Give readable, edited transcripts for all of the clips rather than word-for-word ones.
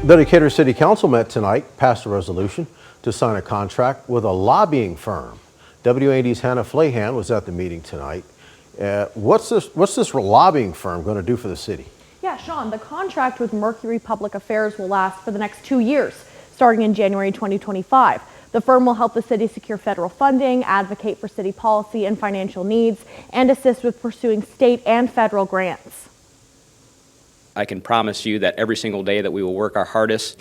The Decatur City Council met tonight, passed a resolution to sign a contract with a lobbying firm. WAND's Hannah Flahan was at the meeting tonight. What's this lobbying firm going to do for the city? Yeah, Sean, the contract with Mercury Public Affairs will last for the next 2 years, starting in January 2025. The firm will help the city secure federal funding, advocate for city policy and financial needs, and assist with pursuing state and federal grants. I can promise you that every single day that we will work our hardest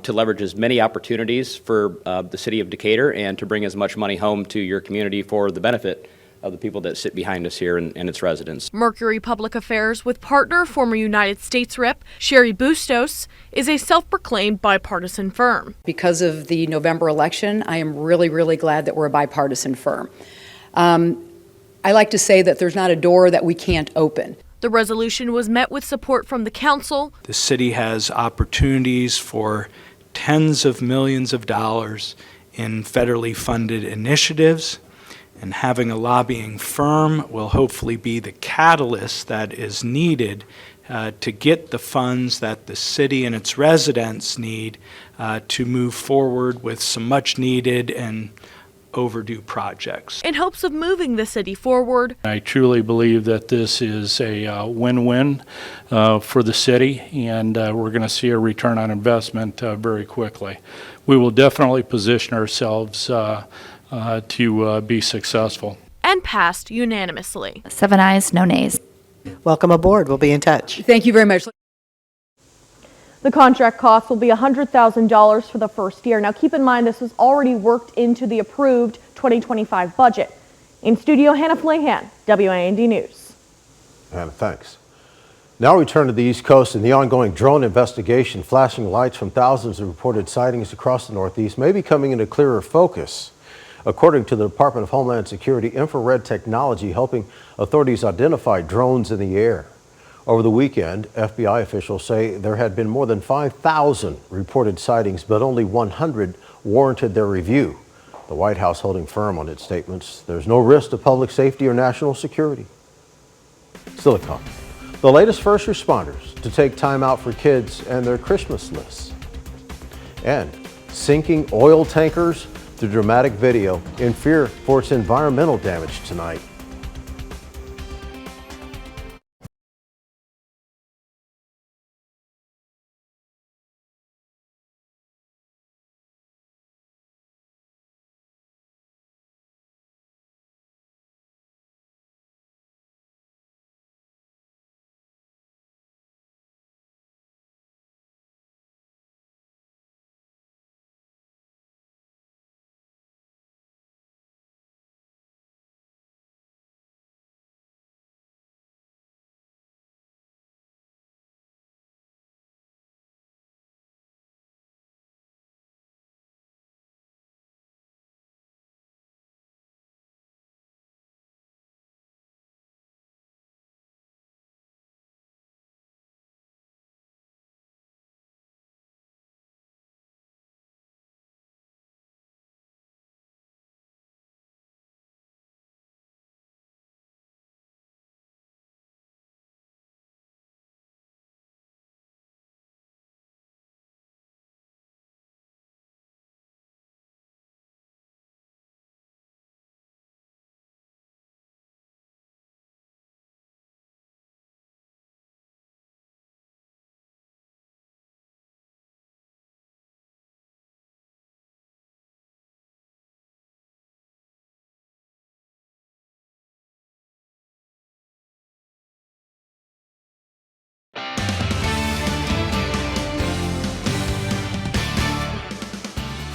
to leverage as many opportunities for the city of Decatur and to bring as much money home to your community for the benefit of the people that sit behind us here and its residents. Mercury Public Affairs, with partner former United States Rep. Sherry Bustos, is a self-proclaimed bipartisan firm. Because of the November election, I am really glad that we're a bipartisan firm. I like to say that there's not a door that we can't open. The resolution was met with support from the council. The city has opportunities for tens of millions of dollars in federally funded initiatives, and having a lobbying firm will hopefully be the catalyst that is needed to get the funds that the city and its residents need to move forward with some much needed and overdue projects. In hopes of moving the city forward, I truly believe that this is a win-win for the city, and we're going to see a return on investment very quickly. We will definitely position ourselves to be successful. And passed unanimously. 7 ayes, no nays. Welcome aboard. We'll be in touch. Thank you very much. The contract cost will be $100,000 for the first year. Now keep in mind this was already worked into the approved 2025 budget. In studio, Hannah Flahan, WAND News. Hannah, thanks. Now we turn to the East Coast and the ongoing drone investigation. Flashing lights from thousands of reported sightings across the Northeast may be coming into clearer focus. According to the Department of Homeland Security, infrared technology helping authorities identify drones in the air. Over the weekend, FBI officials say there had been more than 5,000 reported sightings, but only 100 warranted their review. The White House holding firm on its statements. There's no risk to public safety or national security. Still to come, the latest first responders to take time out for kids and their Christmas lists. And sinking oil tankers through dramatic video in fear for its environmental damage tonight.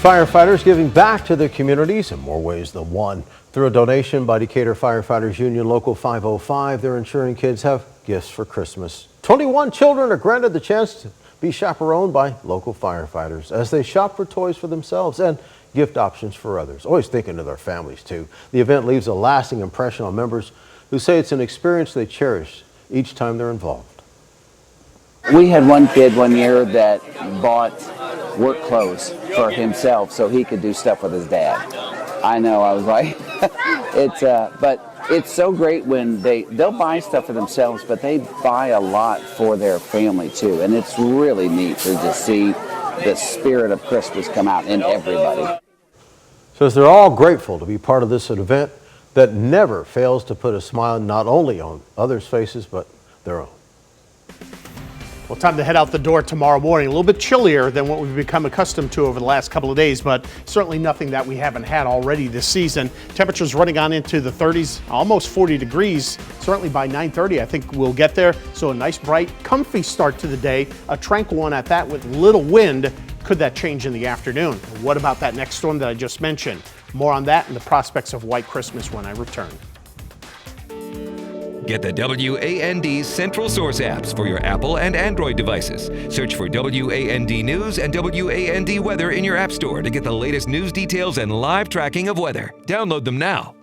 Firefighters giving back to their communities in more ways than one. Through a donation by Decatur Firefighters Union Local 505, they're ensuring kids have gifts for Christmas. 21 children are granted the chance to be chaperoned by local firefighters as they shop for toys for themselves and gift options for others. Always thinking of their families too. The event leaves a lasting impression on members who say it's an experience they cherish each time they're involved. We had one kid one year that bought work clothes for himself so he could do stuff with his dad. I know, I was like, but it's so great when they'll buy stuff for themselves, but they buy a lot for their family too, and it's really neat to just see the spirit of Christmas come out in everybody. Says they're all grateful to be part of this event that never fails to put a smile not only on others' faces, but their own. Well, time to head out the door tomorrow morning. A little bit chillier than what we've become accustomed to over the last couple of days, but certainly nothing that we haven't had already this season. Temperatures running on into the 30s, almost 40 degrees. Certainly by 9:30, I think we'll get there. So a nice, bright, comfy start to the day. A tranquil one at that with little wind. Could that change in the afternoon? What about that next storm that I just mentioned? More on that and the prospects of White Christmas when I return. Get the WAND Central Source apps for your Apple and Android devices. Search for WAND News and WAND Weather in your app store to get the latest news details and live tracking of weather. Download them now.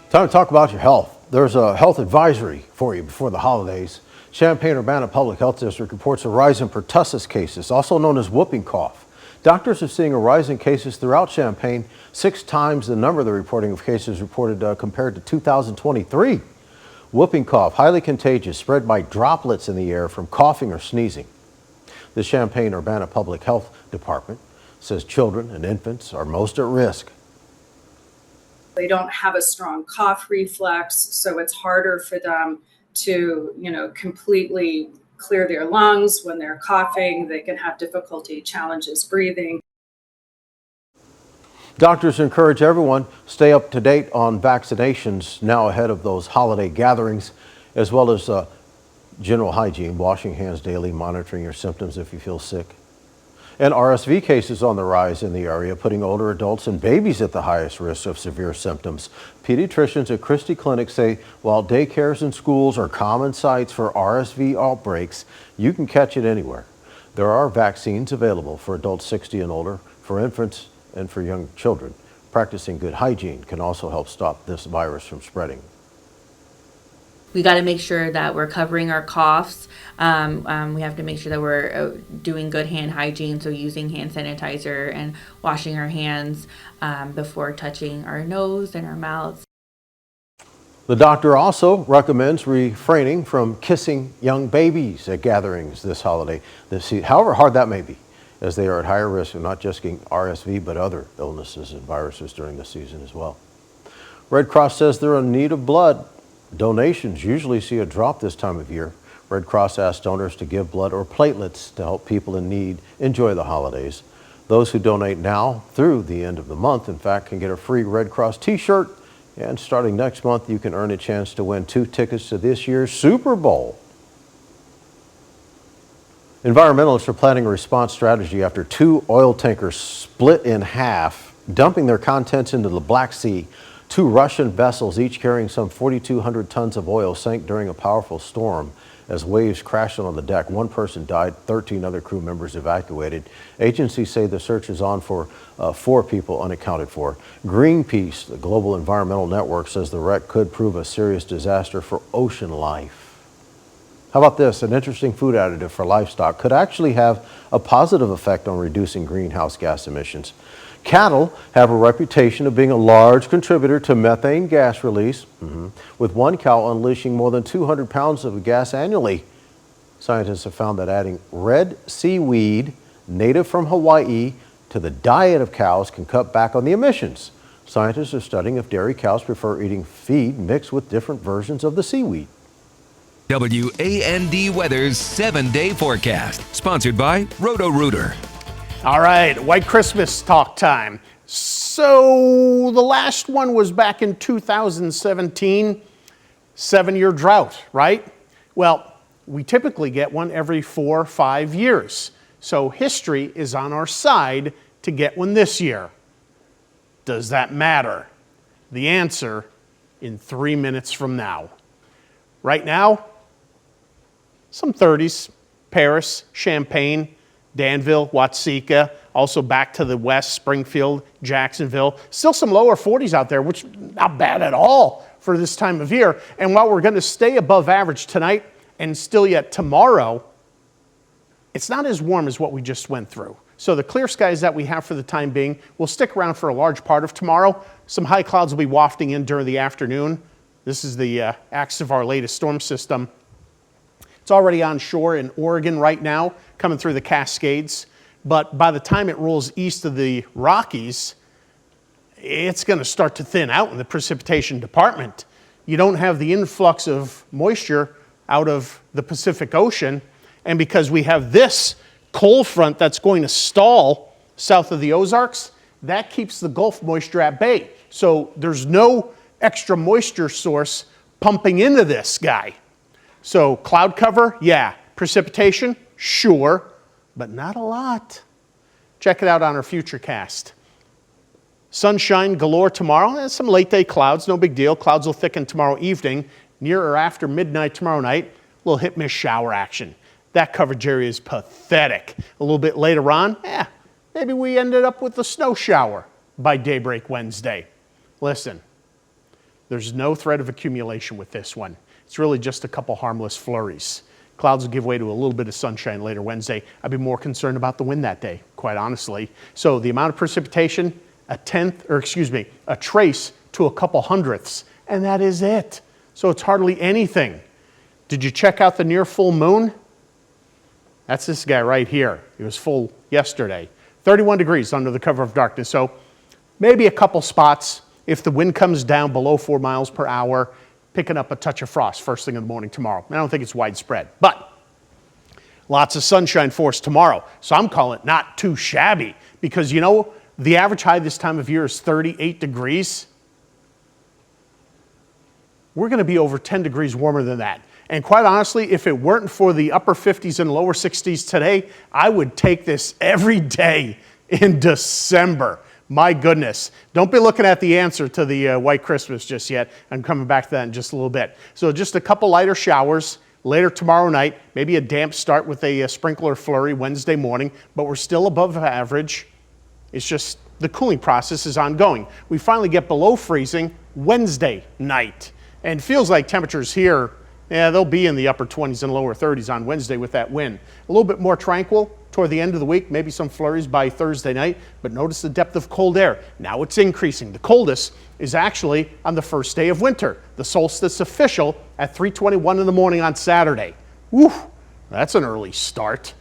Time to talk about your health. There's a health advisory for you before the holidays. Champaign-Urbana Public Health District reports a rise in pertussis cases, also known as whooping cough. Doctors are seeing a rise in cases throughout Champaign, 6 times the number they're reporting of cases reported compared to 2023. Whooping cough, highly contagious, spread by droplets in the air from coughing or sneezing. The Champaign-Urbana Public Health Department says children and infants are most at risk. They don't have a strong cough reflex, so it's harder for them to, completely clear their lungs when they're coughing. They can have difficulty, challenges breathing. Doctors encourage everyone stay up to date on vaccinations now ahead of those holiday gatherings, as well as general hygiene, washing hands daily, monitoring your symptoms if you feel sick. And RSV cases on the rise in the area, putting older adults and babies at the highest risk of severe symptoms. Pediatricians at Christie Clinic say while daycares and schools are common sites for RSV outbreaks, you can catch it anywhere. There are vaccines available for adults 60 and older, for infants, and for young children. Practicing good hygiene can also help stop this virus from spreading. We got to make sure that we're covering our coughs. We have to make sure that we're doing good hand hygiene, so using hand sanitizer and washing our hands before touching our nose and our mouths. The doctor also recommends refraining from kissing young babies at gatherings this holiday. However hard that may be, as they are at higher risk of not just getting RSV, but other illnesses and viruses during the season as well. Red Cross says they're in need of blood. Donations usually see a drop this time of year. Red Cross asks donors to give blood or platelets to help people in need enjoy the holidays. Those who donate now through the end of the month, in fact, can get a free Red Cross t-shirt. And starting next month, you can earn a chance to win 2 tickets to this year's Super Bowl. Environmentalists are planning a response strategy after 2 oil tankers split in half, dumping their contents into the Black Sea. 2 Russian vessels, each carrying some 4,200 tons of oil, sank during a powerful storm as waves crashed on the deck. 1 person died, 13 other crew members evacuated. Agencies say the search is on for 4 people unaccounted for. Greenpeace, the global environmental network, says the wreck could prove a serious disaster for ocean life. How about this? An interesting food additive for livestock could actually have a positive effect on reducing greenhouse gas emissions. Cattle have a reputation of being a large contributor to methane gas release, with 1 cow unleashing more than 200 pounds of gas annually. Scientists have found that adding red seaweed, native from Hawaii, to the diet of cows can cut back on the emissions. Scientists are studying if dairy cows prefer eating feed mixed with different versions of the seaweed. WAND Weather's 7-day forecast, sponsored by Roto-Rooter. All right, White Christmas talk time. So the last one was back in 2017, 7-year drought, right? Well, we typically get one every 4 or 5 years. So history is on our side to get one this year. Does that matter? The answer in 3 minutes from now. Right now, some 30s, Paris, Champaign, Danville, Watseka, also back to the west, Springfield, Jacksonville. Still some lower 40s out there, which not bad at all for this time of year. And while we're going to stay above average tonight and still yet tomorrow, it's not as warm as what we just went through. So the clear skies that we have for the time being will stick around for a large part of tomorrow. Some high clouds will be wafting in during the afternoon. This is the axis of our latest storm system. It's already on shore in Oregon right now, coming through the Cascades. But by the time it rolls east of the Rockies, it's going to start to thin out in the precipitation department. You don't have the influx of moisture out of the Pacific Ocean. And because we have this cold front that's going to stall south of the Ozarks, that keeps the Gulf moisture at bay. So there's no extra moisture source pumping into this guy. So cloud cover, yeah. Precipitation, sure, but not a lot. Check it out on our Futurecast. Sunshine galore tomorrow. And some late day clouds, no big deal. Clouds will thicken tomorrow evening. Near or after midnight tomorrow night, a little hit-miss shower action. That coverage area is pathetic. A little bit later on, maybe we ended up with a snow shower by daybreak Wednesday. Listen, there's no threat of accumulation with this one. It's really just a couple harmless flurries. Clouds will give way to a little bit of sunshine later Wednesday. I'd be more concerned about the wind that day, quite honestly. So the amount of precipitation, a trace to a couple hundredths, and that is it. So it's hardly anything. Did you check out the near full moon? That's this guy right here. It was full yesterday. 31 degrees under the cover of darkness. So maybe a couple spots if the wind comes down below 4 miles per hour, picking up a touch of frost first thing in the morning tomorrow. I don't think it's widespread, but lots of sunshine for us tomorrow. So I'm calling it not too shabby because, you know, the average high this time of year is 38 degrees. We're going to be over 10 degrees warmer than that. And quite honestly, if it weren't for the upper 50s and lower 60s today, I would take this every day in December. My goodness. Don't be looking at the answer to the White Christmas just yet. I'm coming back to that in just a little bit. So just a couple lighter showers later tomorrow night, maybe a damp start with a sprinkler flurry Wednesday morning, but we're still above average. It's just the cooling process is ongoing. We finally get below freezing Wednesday night. And feels like temperatures here, yeah, they'll be in the upper 20s and lower 30s on Wednesday with that wind. A little bit more tranquil toward the end of the week, maybe some flurries by Thursday night, but notice the depth of cold air. Now it's increasing. The coldest is actually on the first day of winter. The solstice official at 3:21 in the morning on Saturday. Whew, that's an early start.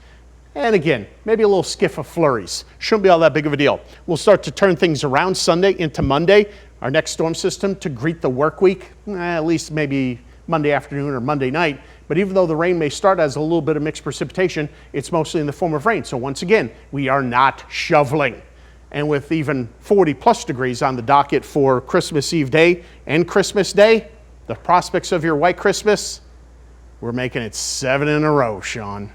And again, maybe a little skiff of flurries. Shouldn't be all that big of a deal. We'll start to turn things around Sunday into Monday. Our next storm system to greet the work week, at least maybe Monday afternoon or Monday night. But even though the rain may start as a little bit of mixed precipitation, it's mostly in the form of rain. So once again, we are not shoveling. And with even 40 plus degrees on the docket for Christmas Eve day and Christmas Day, the prospects of your white Christmas, we're making it 7 in a row, Sean.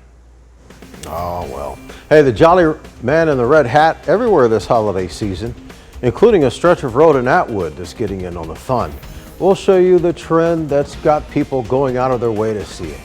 Oh, well. Hey, the jolly man in the red hat everywhere this holiday season, including a stretch of road in Atwood that's getting in on the fun. We'll show you the trend that's got people going out of their way to see it.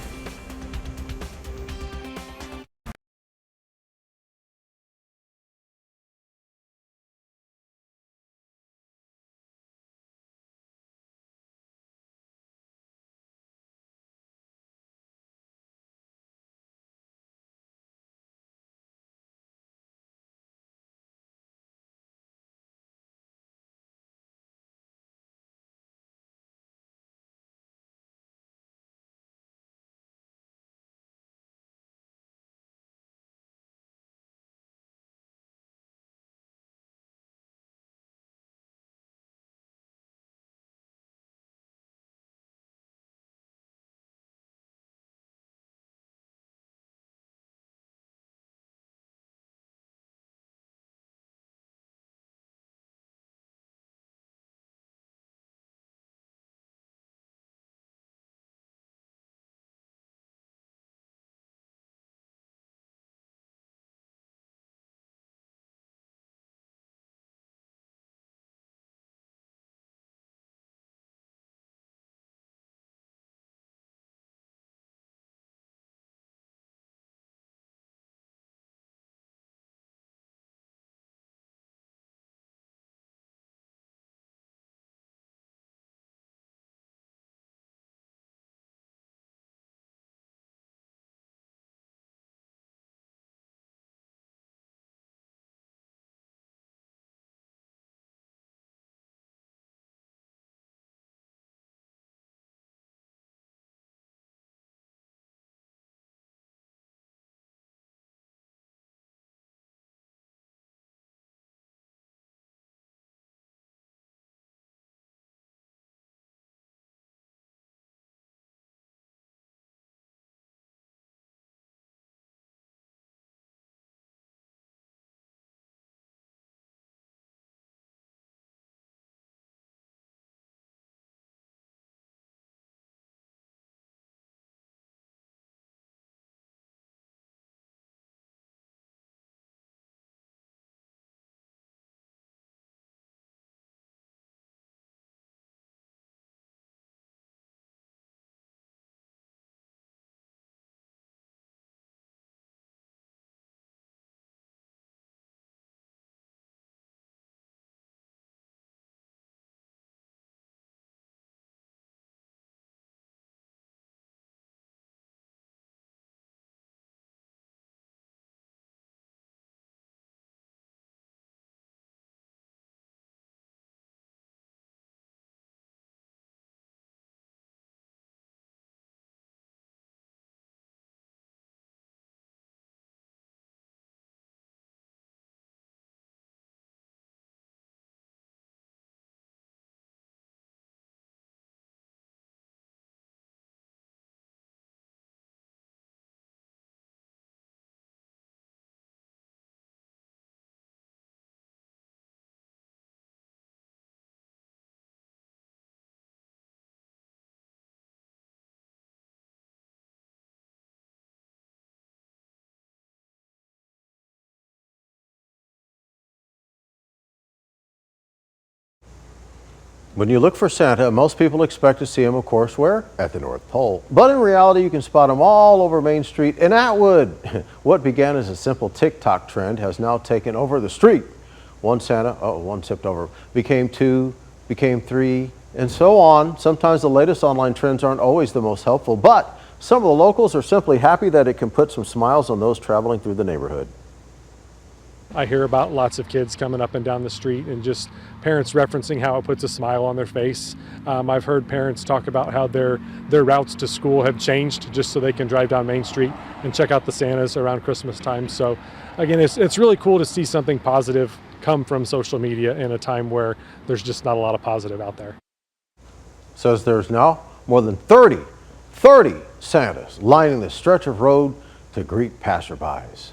When you look for Santa, most people expect to see him, of course, where? At the North Pole. But in reality, you can spot him all over Main Street in Atwood. What began as a simple TikTok trend has now taken over the street. One Santa, one tipped over, became two, became three, and so on. Sometimes the latest online trends aren't always the most helpful, but some of the locals are simply happy that it can put some smiles on those traveling through the neighborhood. I hear about lots of kids coming up and down the street and just parents referencing how it puts a smile on their face. I've heard parents talk about how their routes to school have changed just so they can drive down Main Street and check out the Santas around Christmas time. So again, it's really cool to see something positive come from social media in a time where there's just not a lot of positive out there. Says there's now more than 30 Santas lining the stretch of road to greet passerbys.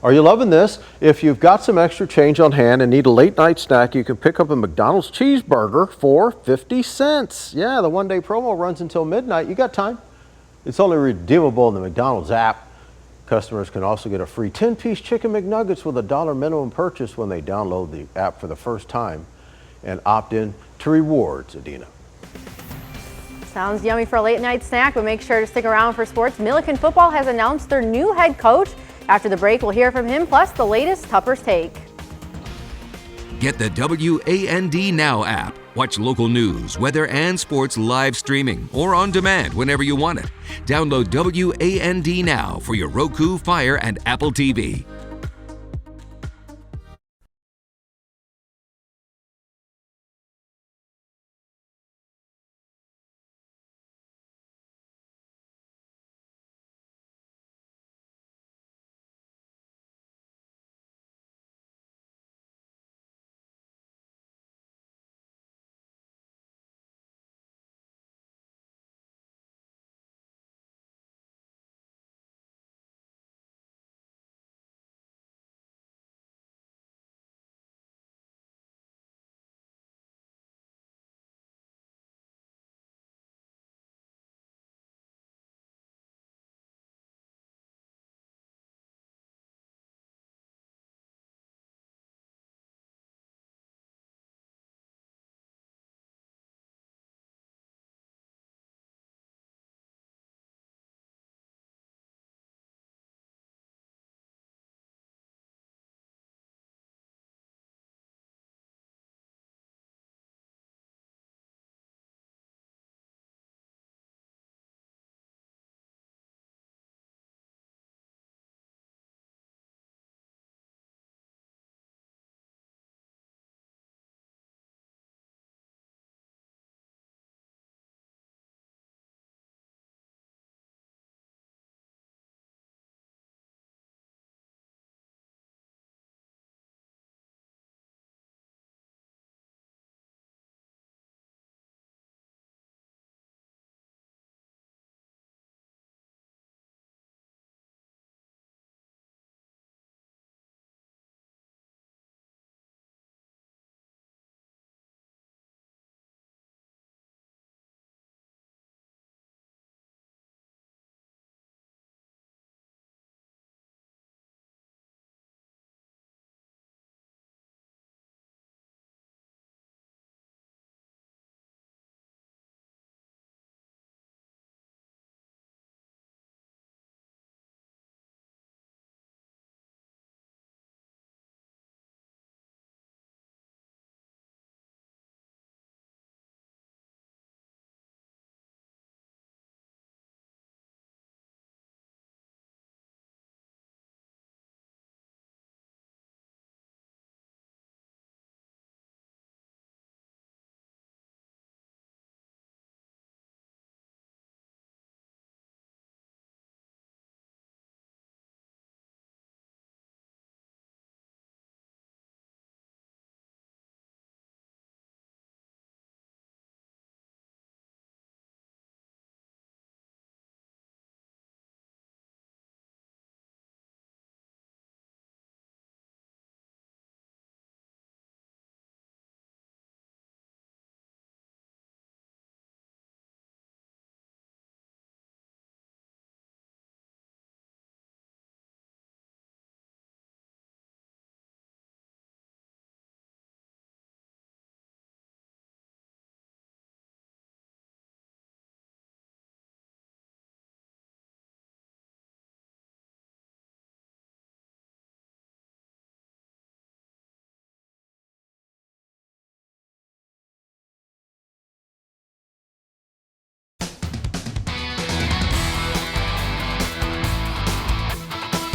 Are you loving this? If you've got some extra change on hand and need a late night snack, you can pick up a McDonald's cheeseburger for 50 cents. Yeah, the one-day promo runs until midnight. You got time. It's only redeemable in the McDonald's app. Customers can also get a free 10-piece chicken McNuggets with a $1 minimum purchase when they download the app for the first time and opt in to rewards. Adina. Sounds yummy for a late night snack, but make sure to stick around for sports. Millikin football has announced their new head coach. After the break, we'll hear from him, plus the latest Tupper's Take. Get the WAND Now app. Watch local news, weather, and sports live streaming or on demand whenever you want it. Download WAND Now for your Roku, Fire, and Apple TV.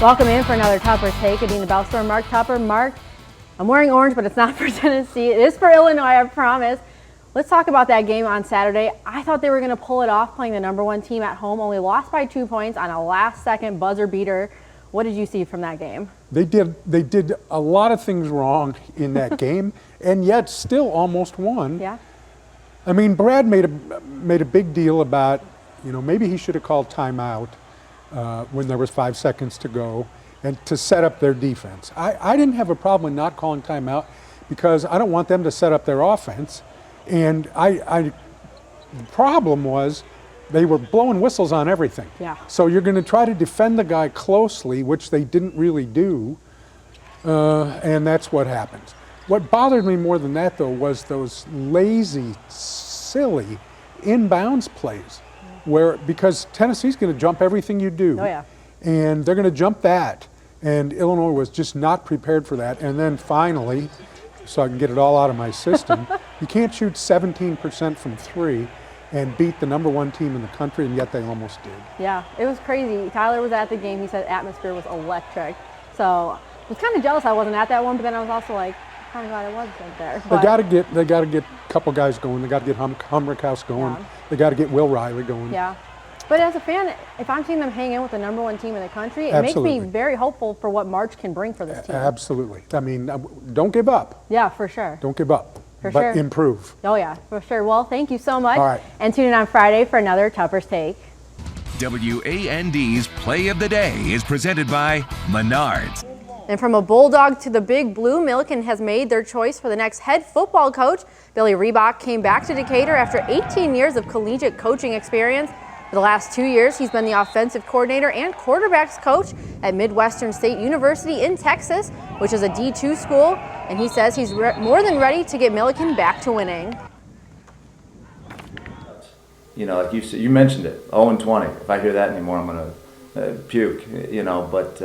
Welcome in for another Tupper's Take. Adina Bellstorm, Mark Tupper. Mark, I'm wearing orange, but it's not for Tennessee. It is for Illinois, I promise. Let's talk about that game on Saturday. I thought they were going to pull it off playing the #1 team at home, only lost by 2 points on a last-second buzzer beater. What did you see from that game? They did a lot of things wrong in that game, and yet still almost won. Yeah. I mean, Brad made a big deal about, maybe he should have called timeout when there was 5 seconds to go, and to set up their defense. I didn't have a problem with not calling timeout because I don't want them to set up their offense. And the problem was they were blowing whistles on everything. Yeah. So you're going to try to defend the guy closely, which they didn't really do, and that's what happened. What bothered me more than that, though, was those lazy, silly inbounds plays, because Tennessee's going to jump everything you do. Oh, yeah. And they're going to jump that. And Illinois was just not prepared for that. And then finally, so I can get it all out of my system, you can't shoot 17% from 3 and beat the #1 team in the country, and yet they almost did. Yeah, it was crazy. Tyler was at the game. He said atmosphere was electric. So I was kind of jealous I wasn't at that one, but then I was also like, kind of glad I wasn't there. They got to get a couple guys going. They got to get Humrickhouse going. Yeah. They got to get Will Riley going. Yeah. But as a fan, if I'm seeing them hang in with the #1 team in the country, it Absolutely. makes me very hopeful for what March can bring for this team. Absolutely. I mean, don't give up. Yeah, for sure. Don't give up. For but sure. improve. Oh, yeah, for sure. Well, thank you so much. All right. And tune in on Friday for another Tupper's Take. WAND's Play of the Day is presented by Menards. And from a Bulldog to the Big Blue, Millikin has made their choice for the next head football coach. Billy Riebock came back to Decatur after 18 years of collegiate coaching experience. For the last 2 years, he's been the offensive coordinator and quarterbacks coach at Midwestern State University in Texas, which is a D2 school, and he says he's more than ready to get Millikin back to winning. Like you said, you mentioned it, 0-20. If I hear that anymore, I'm going to puke, but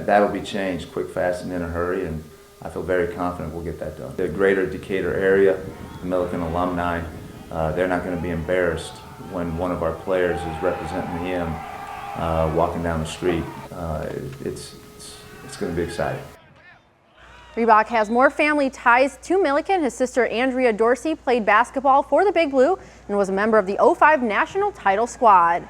that'll be changed quick, fast, and in a hurry, and I feel very confident we'll get that done. The greater Decatur area, the Millikin alumni, they're not going to be embarrassed when one of our players is representing him walking down the street. It's going to be exciting. Riebock has more family ties to Millikin. His sister Andrea Dorsey played basketball for the Big Blue and was a member of the '05 national title squad.